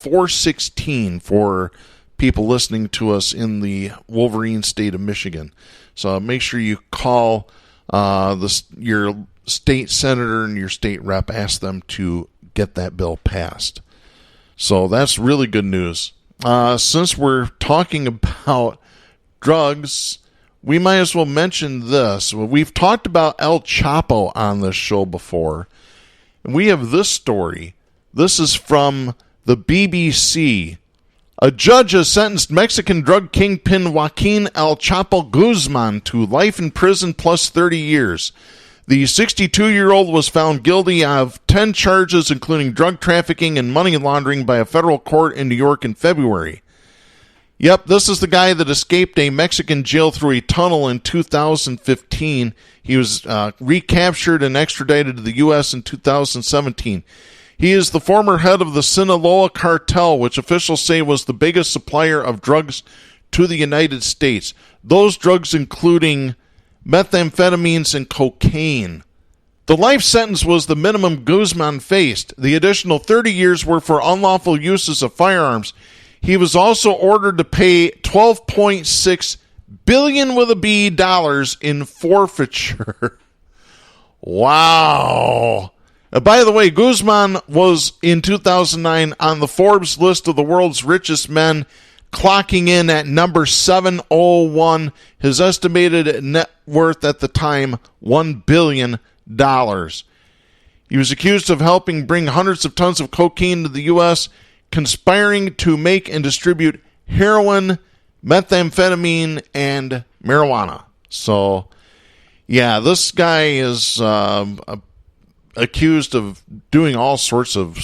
416 for people listening to us in the Wolverine state of Michigan. So make sure you call your state senator and your state rep, ask them to get that bill passed. So that's really good news. Since we're talking about drugs, we might as well mention this. We've talked about El Chapo on this show before. And we have this story. This is from the BBC. A judge has sentenced Mexican drug kingpin Joaquin El Chapo Guzman to life in prison plus 30 years. The 62-year-old was found guilty of 10 charges, including drug trafficking and money laundering, by a federal court in New York in February. Yep, this is the guy that escaped a Mexican jail through a tunnel in 2015. He was recaptured and extradited to the U.S. in 2017. He is the former head of the Sinaloa cartel, which officials say was the biggest supplier of drugs to the United States. Those drugs including methamphetamines and cocaine. The life sentence was the minimum Guzman faced. The additional 30 years were for unlawful uses of firearms. He was also ordered to pay $12.6 billion with a B dollars in forfeiture. Wow. By the way, Guzman was in 2009 on the Forbes list of the world's richest men, clocking in at number 701. His estimated net worth at the time, $1 billion. He was accused of helping bring hundreds of tons of cocaine to the U.S., conspiring to make and distribute heroin, methamphetamine, and marijuana. So, yeah, this guy is accused of doing all sorts of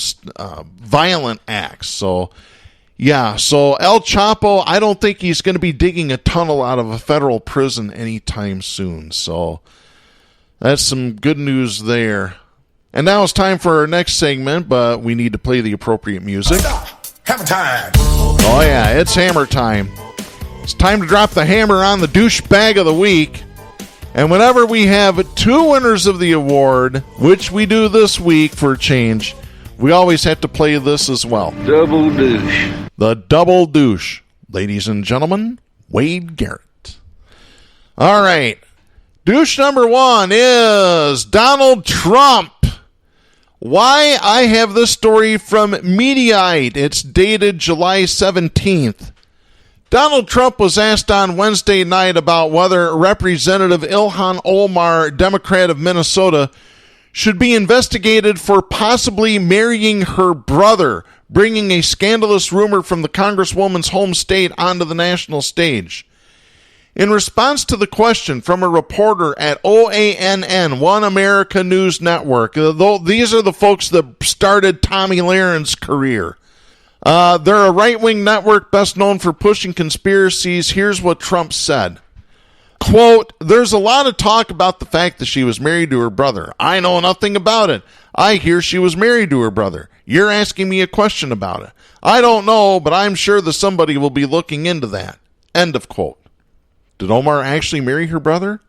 violent acts. So, yeah, so El Chapo, I don't think he's going to be digging a tunnel out of a federal prison anytime soon. So, that's some good news there. And now it's time for our next segment, but we need to play the appropriate music. Hammer time! Oh, yeah, it's hammer time. It's time to drop the hammer on the douchebag of the week. And whenever we have two winners of the award, which we do this week for a change, we always have to play this as well. Double douche. The double douche. Ladies and gentlemen, Wade Garrett. All right. Douche number one is Donald Trump. Why? I have this story from Mediaite. It's dated July 17th. Donald Trump was asked on Wednesday night about whether Representative Ilhan Omar, Democrat of Minnesota, should be investigated for possibly marrying her brother, bringing a scandalous rumor from the Congresswoman's home state onto the national stage. In response to the question from a reporter at OANN, One America News Network, these are the folks that started Tomi Lahren's career. They're a right-wing network best known for pushing conspiracies. Here's what Trump said. Quote, "There's a lot of talk about the fact that she was married to her brother. I know nothing about it. I hear she was married to her brother. You're asking me a question about it. I don't know, but I'm sure that somebody will be looking into that." End of quote. Did Omar actually marry her brother?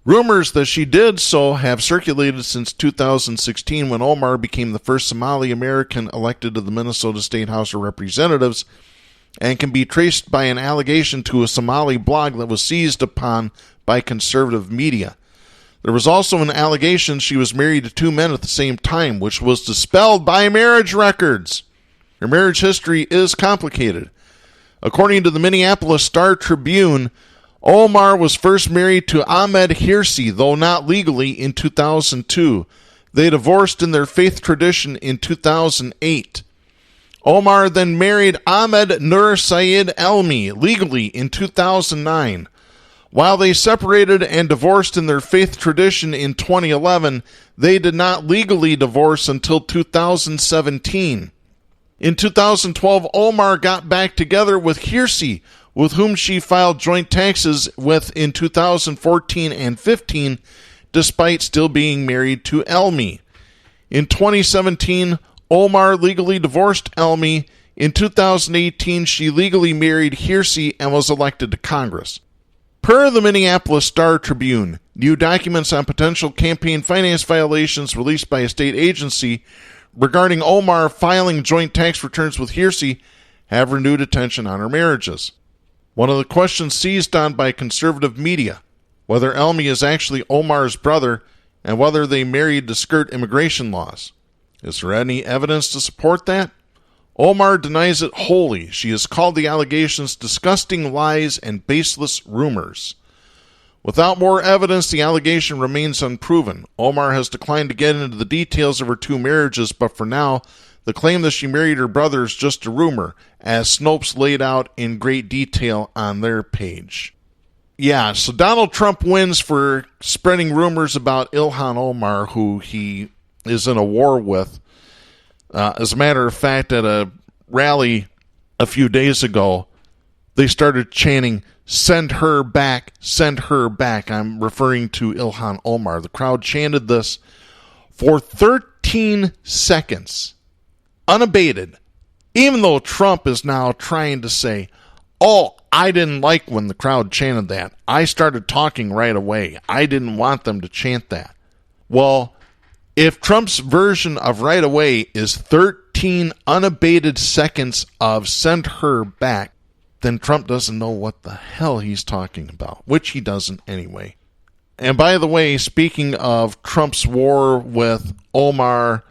Rumors that she did so have circulated since 2016 when Omar became the first Somali American elected to the Minnesota State House of Representatives, and can be traced by an allegation to a Somali blog that was seized upon by conservative media. There was also an allegation she was married to two men at the same time, which was dispelled by marriage records. Her marriage history is complicated. According to the Minneapolis Star-Tribune, Omar was first married to Ahmed Hirsi, though not legally, in 2002. They divorced in their faith tradition in 2008. Omar then married Ahmed Nur Sayed Elmi legally in 2009. While they separated and divorced in their faith tradition in 2011, they did not legally divorce until 2017. In 2012, Omar got back together with Hirsi, with whom she filed joint taxes with in 2014 and 15, despite still being married to Elmi. In 2017, Omar legally divorced Elmi. In 2018, she legally married Hirsi and was elected to Congress. Per the Minneapolis Star-Tribune, new documents on potential campaign finance violations released by a state agency regarding Omar filing joint tax returns with Hirsi have renewed attention on her marriages. One of the questions seized on by conservative media, whether Elmi is actually Omar's brother and whether they married to skirt immigration laws. Is there any evidence to support that? Omar denies it wholly. She has called the allegations disgusting lies and baseless rumors. Without more evidence, the allegation remains unproven. Omar has declined to get into the details of her two marriages, but for now, the claim that she married her brother is just a rumor, as Snopes laid out in great detail on their page. Yeah, so Donald Trump wins for spreading rumors about Ilhan Omar, who he is in a war with. As a matter of fact, at a rally a few days ago, they started chanting, "Send her back, send her back." I'm referring to Ilhan Omar. The crowd chanted this for 13 seconds, unabated, even though Trump is now trying to say, "Oh, I didn't like when the crowd chanted that. I started talking right away. I didn't want them to chant that." Well, if Trump's version of right away is 13 unabated seconds of "send her back," then Trump doesn't know what the hell he's talking about, which he doesn't anyway. And by the way, speaking of Trump's war with Omar,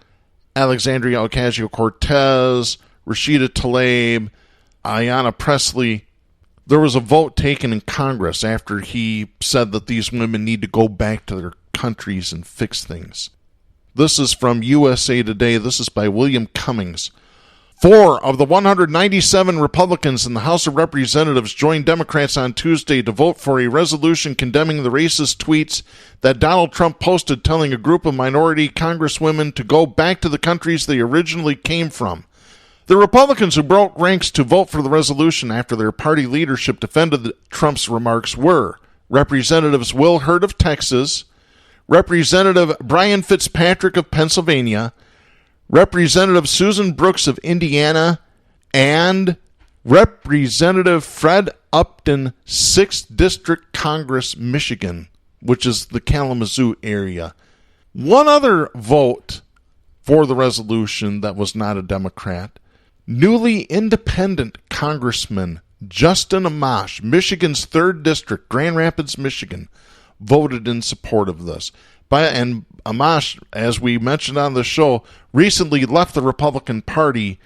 Alexandria Ocasio-Cortez, Rashida Tlaib, Ayanna Pressley, there was a vote taken in Congress after he said that these women need to go back to their countries and fix things. This is from USA Today. This is by William Cummings. 4 of the 197 Republicans in the House of Representatives joined Democrats on Tuesday to vote for a resolution condemning the racist tweets that Donald Trump posted telling a group of minority congresswomen to go back to the countries they originally came from. The Republicans who broke ranks to vote for the resolution after their party leadership defended Trump's remarks were Representatives Will Hurd of Texas, Representative Brian Fitzpatrick of Pennsylvania, Representative Susan Brooks of Indiana, and Representative Fred Upton, 6th District Congress, Michigan, which is the Kalamazoo area. One other vote for the resolution that was not a Democrat. Newly independent Congressman Justin Amash, Michigan's 3rd District, Grand Rapids, Michigan, voted in support of this. And Amash, as we mentioned on the show, recently left the Republican Party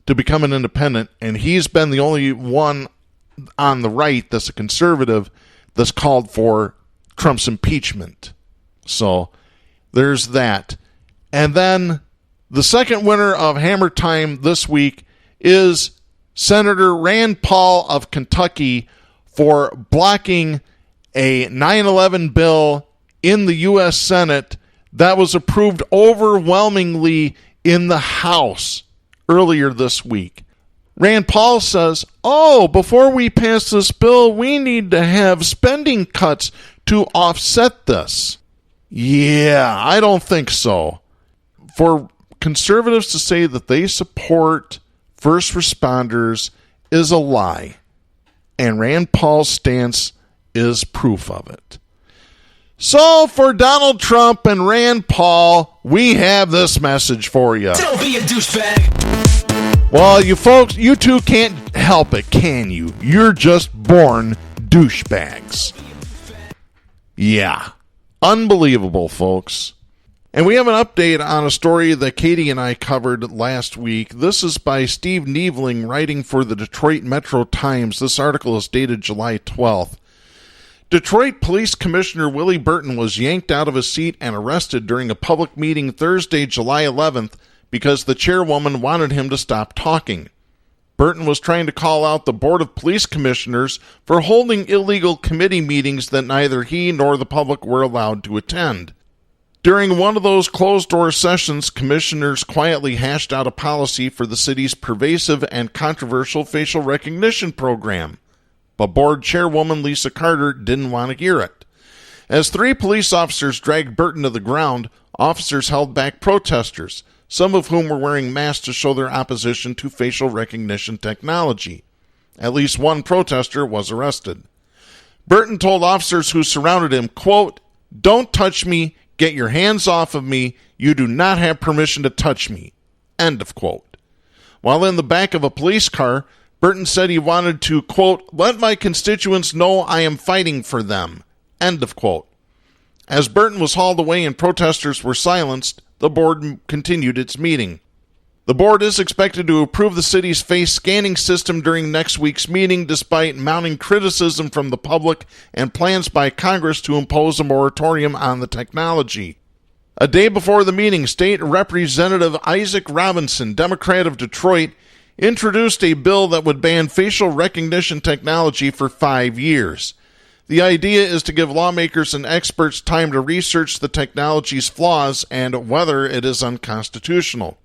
to become an independent, and he's been the only one on the right that's a conservative that's called for Trump's impeachment. So there's that. And then the second winner of Hammer Time this week is Senator Rand Paul of Kentucky for blocking a 9/11 bill in the U.S. Senate that was approved overwhelmingly in the House earlier this week. Rand Paul says, before we pass this bill, we need to have spending cuts to offset this. Yeah, I don't think so. For conservatives to say that they support first responders is a lie, and Rand Paul's stance is proof of it. So for Donald Trump and Rand Paul, we have this message for you. Don't be a douchebag. Well, you folks, you two can't help it, can you? You're just born douchebags. Yeah. Unbelievable, folks. And we have an update on a story that Katie and I covered last week. This is by Steve Nievling, writing for the Detroit Metro Times. This article is dated July 12th. Detroit Police Commissioner Willie Burton was yanked out of his seat and arrested during a public meeting Thursday, July 11th, because the chairwoman wanted him to stop talking. Burton was trying to call out the Board of Police Commissioners for holding illegal committee meetings that neither he nor the public were allowed to attend. During one of those closed-door sessions, commissioners quietly hashed out a policy for the city's pervasive and controversial facial recognition program. But board chairwoman Lisa Carter didn't want to hear it. As 3 police officers dragged Burton to the ground, officers held back protesters, some of whom were wearing masks to show their opposition to facial recognition technology. At least one protester was arrested. Burton told officers who surrounded him, quote, "Don't touch me. Get your hands off of me. You do not have permission to touch me," End of quote. While in the back of a police car, Burton said he wanted to, quote, let my constituents know I am fighting for them. End of quote. As Burton was hauled away and protesters were silenced, the board continued its meeting. The board is expected to approve the city's face scanning system during next week's meeting, despite mounting criticism from the public and plans by Congress to impose a moratorium on the technology. A day before the meeting, State Representative Isaac Robinson, Democrat of Detroit, introduced a bill that would ban facial recognition technology for 5 years. The idea is to give lawmakers and experts time to research the technology's flaws and whether it is unconstitutional.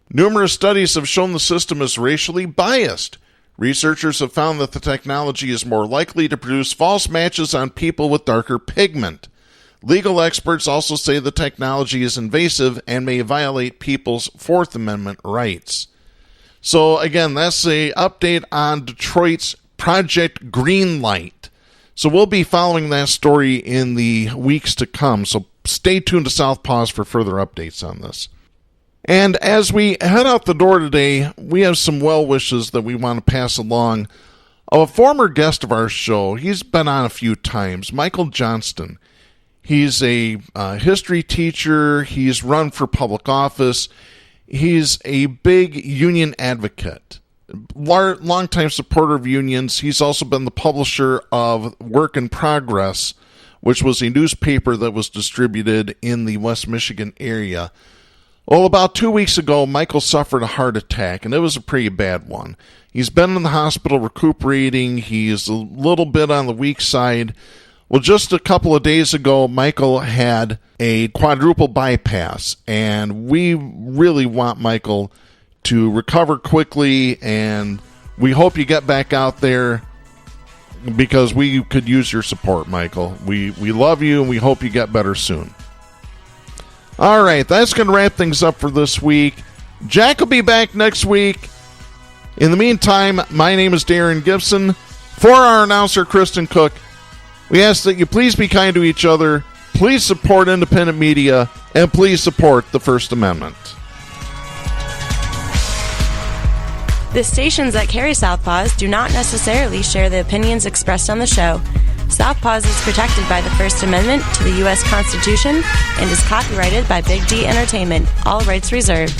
Numerous studies have shown the system is racially biased. Researchers have found that the technology is more likely to produce false matches on people with darker pigment. Legal experts also say the technology is invasive and may violate people's Fourth Amendment rights. So again, that's an update on Detroit's Project Greenlight. So we'll be following that story in the weeks to come. So stay tuned to Southpaws for further updates on this. And as we head out the door today, we have some well wishes that we want to pass along. A former guest of our show, he's been on a few times, Michael Johnston. He's a history teacher. He's run for public office. He's a big union advocate, longtime supporter of unions. He's also been the publisher of Work in Progress, which was a newspaper that was distributed in the West Michigan area. Well, about 2 weeks ago, Michael suffered a heart attack, and it was a pretty bad one. He's been in the hospital recuperating. He's a little bit on the weak side. Well, just a couple of days ago, Michael had a quadruple bypass, and we really want Michael to recover quickly, and we hope you get back out there because we could use your support, Michael. We love you, and we hope you get better soon. All right, that's going to wrap things up for this week. Jack will be back next week. In the meantime, my name is Darren Gibson. For our announcer, Kristen Cook, we ask that you please be kind to each other, please support independent media, and please support the First Amendment. The stations that carry Southpaws do not necessarily share the opinions expressed on the show. Southpaws is protected by the First Amendment to the U.S. Constitution and is copyrighted by Big D Entertainment. All rights reserved.